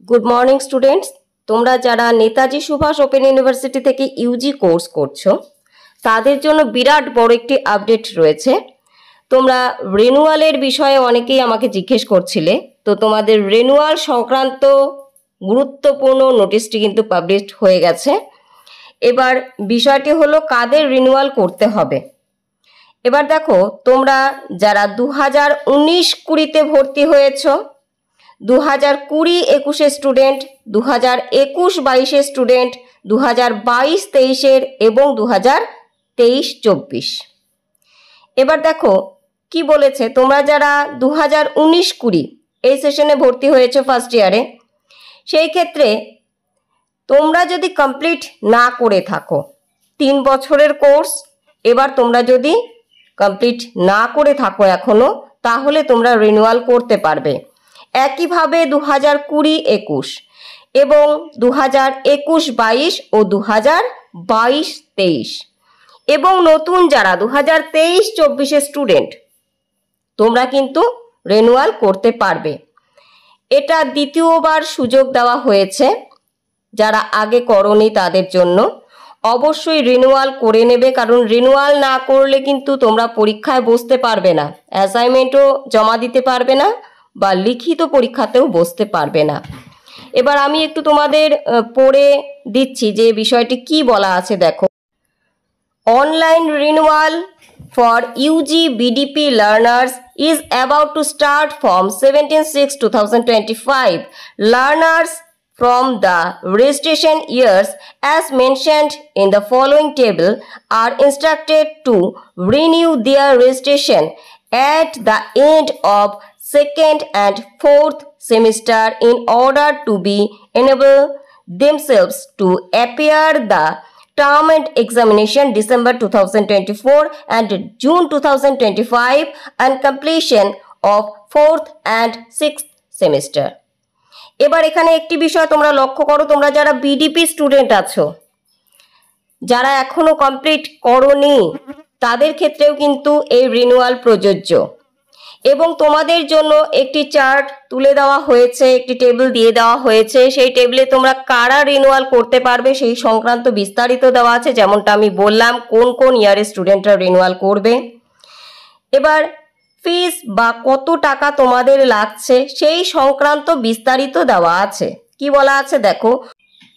Good morning students, তোমরা যারা Netaji Subhash open university থেকে ইউজি কোর্স করছো তাদের জন্য বিরাট বড় একটি আপডেট রয়েছে। তোমরা রিনিউয়ালের বিষয়ে অনেকেই আমাকে জিজ্ঞেস করছিলে, তো তোমাদের রিনিউয়াল সংক্রান্ত গুরুত্বপূর্ণ নোটিশটি কিন্তু পাবলিশড হয়ে গেছে। এবার বিষয়টি হলো কাদের রিনিউয়াল করতে হবে। এবার দেখো, তোমরা যারা 2019-20 ভর্তি হয়েছ, 2020-21 স্টুডেন্ট, 2021-22 স্টুডেন্ট, 2022-23 এবং 2023-24। এবার দেখো কি বলেছে, তোমরা যারা 2019-20 এই সেশনে ভর্তি হয়েছে ফার্স্ট ইয়ারে, সেই ক্ষেত্রে তোমরা যদি কমপ্লিট না করে থাকো 3 বছরের কোর্স, এবার তোমরা যদি কমপ্লিট না করে থাকো এখনো, তাহলে তোমরা রিনিউয়াল করতে পারবে। একইভাবে 2020-21 এবং 2021-22 ও 2022-23 এবং নতুন যারা 2023-24 স্টুডেন্ট, তোমরা কিন্তু রিনিউয়াল করতে পারবে। এটা দ্বিতীয়বার সুযোগ দেওয়া হয়েছে। যারা আগে করনি তাদের জন্য অবশ্যই রিনিউয়াল করে নেবে, কারণ রিনিউয়াল না করলে কিন্তু তোমরা পরীক্ষায় বসতে পারবে না, অ্যাসাইনমেন্টও জমা দিতে পারবে না বা লিখিত পরীক্ষাতেও বসতে পারবে না। এবার আমি একটু তোমাদের পড়ে দিচ্ছি যে বিষয়টি কি বলা আছে। দেখো, online renewal for UG BDP learners is about to start from 17/6/2025. Learners from the registration years as mentioned in the following table are instructed to renew their registration at the end of second and fourth semester in order to be enable themselves to appear the term and examination December 2024 and June 2025 and completion of 4th and 6th semester. এবার এখানে একটি বিষয় তোমরা লক্ষ্য করো, তোমরা যারা BDP student আছো, যারা এখনো কমপ্লিট করোনি, তাদের ক্ষেত্রেও কিন্তু এই রিনিউয়াল প্রযোজ্য। এবং তোমাদের জন্য একটি চার্ট তুলে দেওয়া হয়েছে, একটি টেবিল দিয়ে দেওয়া হয়েছে। সেই টেবিলে তোমরা কারা রিনিউয়াল করতে পারবে সেই সংক্রান্ত বিস্তারিত দেওয়া আছে, যেমনটা আমি বললাম কোন কোন ইয়ারে স্টুডেন্টরা রিনিউয়াল করবে। এবার ফিস বা কত টাকা তোমাদের লাগছে সেই সংক্রান্ত বিস্তারিত দেওয়া আছে। কি বলা আছে দেখো,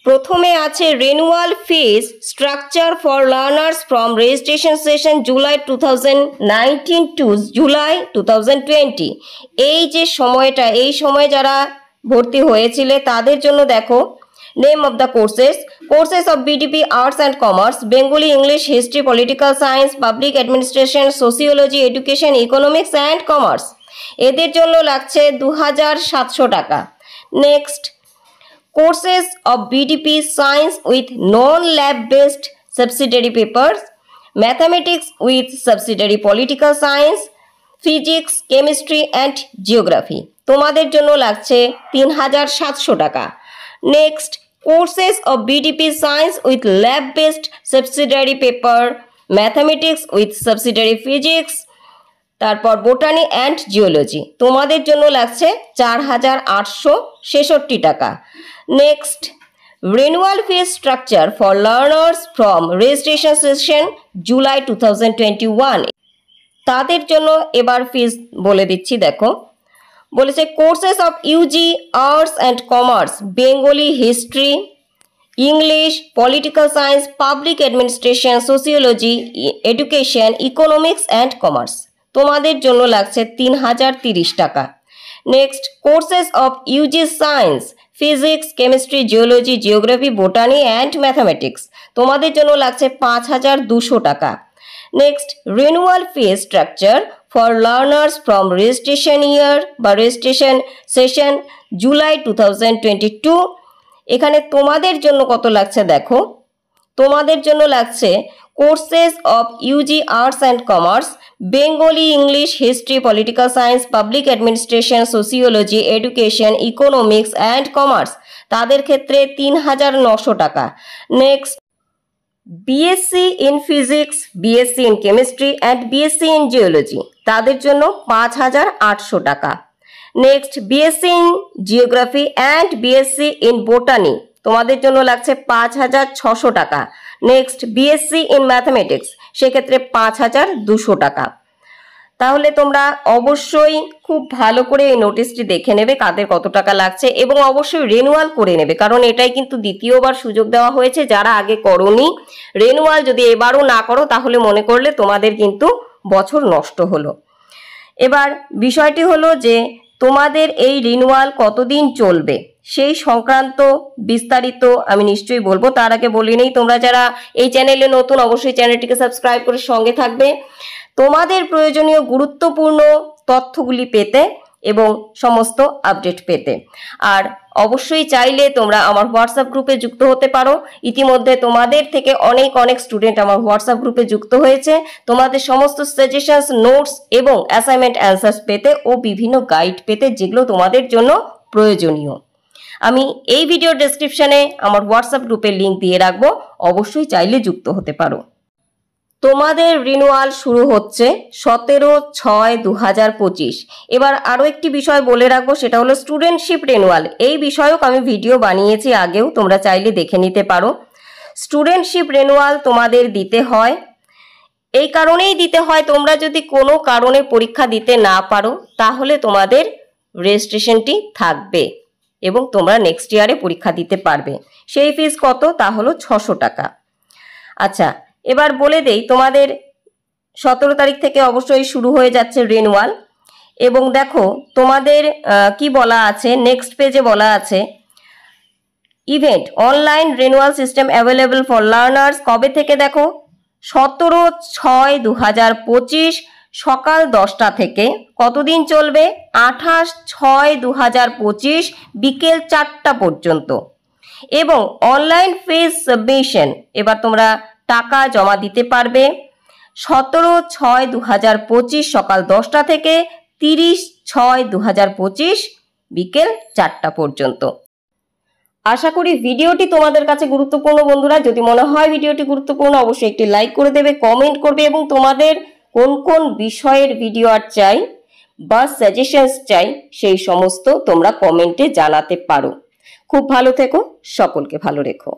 প্রথমে আছে renewal fees structure for learners from registration session July 2019 to July 2020। এই যে সময়টা, এই সময় যারা ভর্তি হয়েছিলে তাদের জন্য দেখো, name of the courses of BDP arts and commerce, Bengali, English, history, political science, public administration, sociology, education, economics and commerce. এদের জন্য লাগছে 2700 টাকা। Next, courses of BDP science with non-lab based subsidiary papers, mathematics with subsidiary political science, physics, chemistry and geography, তোমাদের জন্য লাগছে 3700 টাকা। Next, courses of BDP science with lab based subsidiary paper, mathematics with subsidiary physics, তারপর botany and geology, তোমাদের জন্য লাগছে 4866 টাকা। Next, renewal fees structure for learners from registration session July 2021, তাদের জন্য এবার ফিস বলে দিচ্ছি। দেখো, বলেছে courses of UG arts and commerce, Bengali, history, English, political science, public administration, sociology, education, economics and commerce, তোমাদের জন্য লাগছে 3030 টাকা। Next, courses of UG science, physics, chemistry, geology, geography, botany and mathematics, তোমাদের জন্য লাগছে 5200 টাকা। Next, renewal fee structure for learners from registration ইয়ার বা registration session July 2022, এখানে তোমাদের জন্য কত লাগছে দেখো, তোমাদের জন্য লাগছে courses of UG arts and commerce, Bengali, English, history, political science, public administration, sociology, education, economics and commerce, তাদের ক্ষেত্রে 3900 টাকা। Next, BSc in physics, BSc in chemistry and BSc in geology, তাদের জন্য 5800 টাকা। Next BSc in geography and BSc in botany তোমাদের জন্য লাগছে 5,600 টাকা। নেক্সট বিএসসি ইন ম্যাথামেটিক্স সেক্ষেত্রে 5,200 টাকা। তাহলে তোমরা অবশ্যই খুব ভালো করে এই নোটিশটি দেখে নেবে কাদের কত টাকা লাগছে এবং অবশ্যই রিনিউয়াল করে নেবে, কারণ এটাই কিন্তু দ্বিতীয়বার সুযোগ দেওয়া হয়েছে। যারা আগে করোনি রিনিউয়াল যদি এবারও না করো তাহলে মনে করলে তোমাদের কিন্তু বছর নষ্ট হলো। এবার বিষয়টি হলো যে তোমাদের এই রিনিউয়াল কতদিন চলবে সেই সংক্রান্ত বিস্তারিত আমি নিশ্চয়ই বলবো। তার আগে বলি নেই, তোমরা যারা এই চ্যানেলে নতুন অবশ্যই চ্যানেলটিকে সাবস্ক্রাইব করে সঙ্গে থাকবে তোমাদের প্রয়োজনীয় গুরুত্বপূর্ণ তথ্যগুলি পেতে এবং সমস্ত আপডেট পেতে। আর অবশ্যই চাইলে তোমরা আমার হোয়াটসঅ্যাপ গ্রুপে যুক্ত হতে পারো। ইতিমধ্যে তোমাদের থেকে অনেক স্টুডেন্ট আমার হোয়াটসঅ্যাপ গ্রুপে যুক্ত হয়েছে তোমাদের সমস্ত সাজেশনস, নোটস এবং অ্যাসাইনমেন্ট অ্যান্সার্স পেতে ও বিভিন্ন গাইড পেতে, যেগুলো তোমাদের জন্য প্রয়োজনীয়। আমি এই ভিডিও ডেসক্রিপশনে আমার হোয়াটসঅ্যাপ গ্রুপের লিঙ্ক দিয়ে রাখবো, অবশ্যই চাইলে যুক্ত হতে পারো। তোমাদের রিনিউয়াল শুরু হচ্ছে 17/6/2025। এবার আরও একটি বিষয় বলে রাখবো, সেটা হলো স্টুডেন্টশিপ রিনিউয়াল। এই বিষয়ক আমি ভিডিও বানিয়েছি আগেও, তোমরা চাইলে দেখে নিতে পারো। স্টুডেন্টশিপ রিনিউয়াল তোমাদের দিতে হয়, এই কারণেই দিতে হয় তোমরা যদি কোনো কারণে পরীক্ষা দিতে না পারো তাহলে তোমাদের রেজিস্ট্রেশনটি থাকবে এবং তোমরা নেক্সট ইয়ারে পরীক্ষা দিতে পারবে। সেই ফিস কত? তা হলো 600 টাকা। আচ্ছা, এবার বলে দেই তোমাদের 17 তারিখ থেকে অবশ্যই শুরু হয়ে যাচ্ছে রিনিউয়াল। এবং দেখো তোমাদের কি বলা আছে, নেক্সট পেজে বলা আছে event online renewal system available for learners. কবে থেকে? দেখো 17/6/2025 সকাল 10টা থেকে কতদিন চলবে? 28/6/2025 বিকেল 4টা পর্যন্ত। এবং অনলাইন ফিস সাবমিশন, এবার তোমরা টাকা জমা দিতে পারবে 17/6/2025 সকাল 10টা থেকে 30/6/2025 বিকেল 4টা পর্যন্ত। আশা করি ভিডিওটি তোমাদের কাছে গুরুত্বপূর্ণ বন্ধুরা। যদি মনে হয় ভিডিওটি গুরুত্বপূর্ণ অবশ্যই একটি লাইক করে দেবে, কমেন্ট করবে এবং তোমাদের কোন কোন বিষয়ের ভিডিও আর চাই বা সাজেশনস চাই সেই সমস্ত তোমরা কমেন্টে জানাতে পারো। খুব ভালো থেকো, সকলকে ভালো রেখো।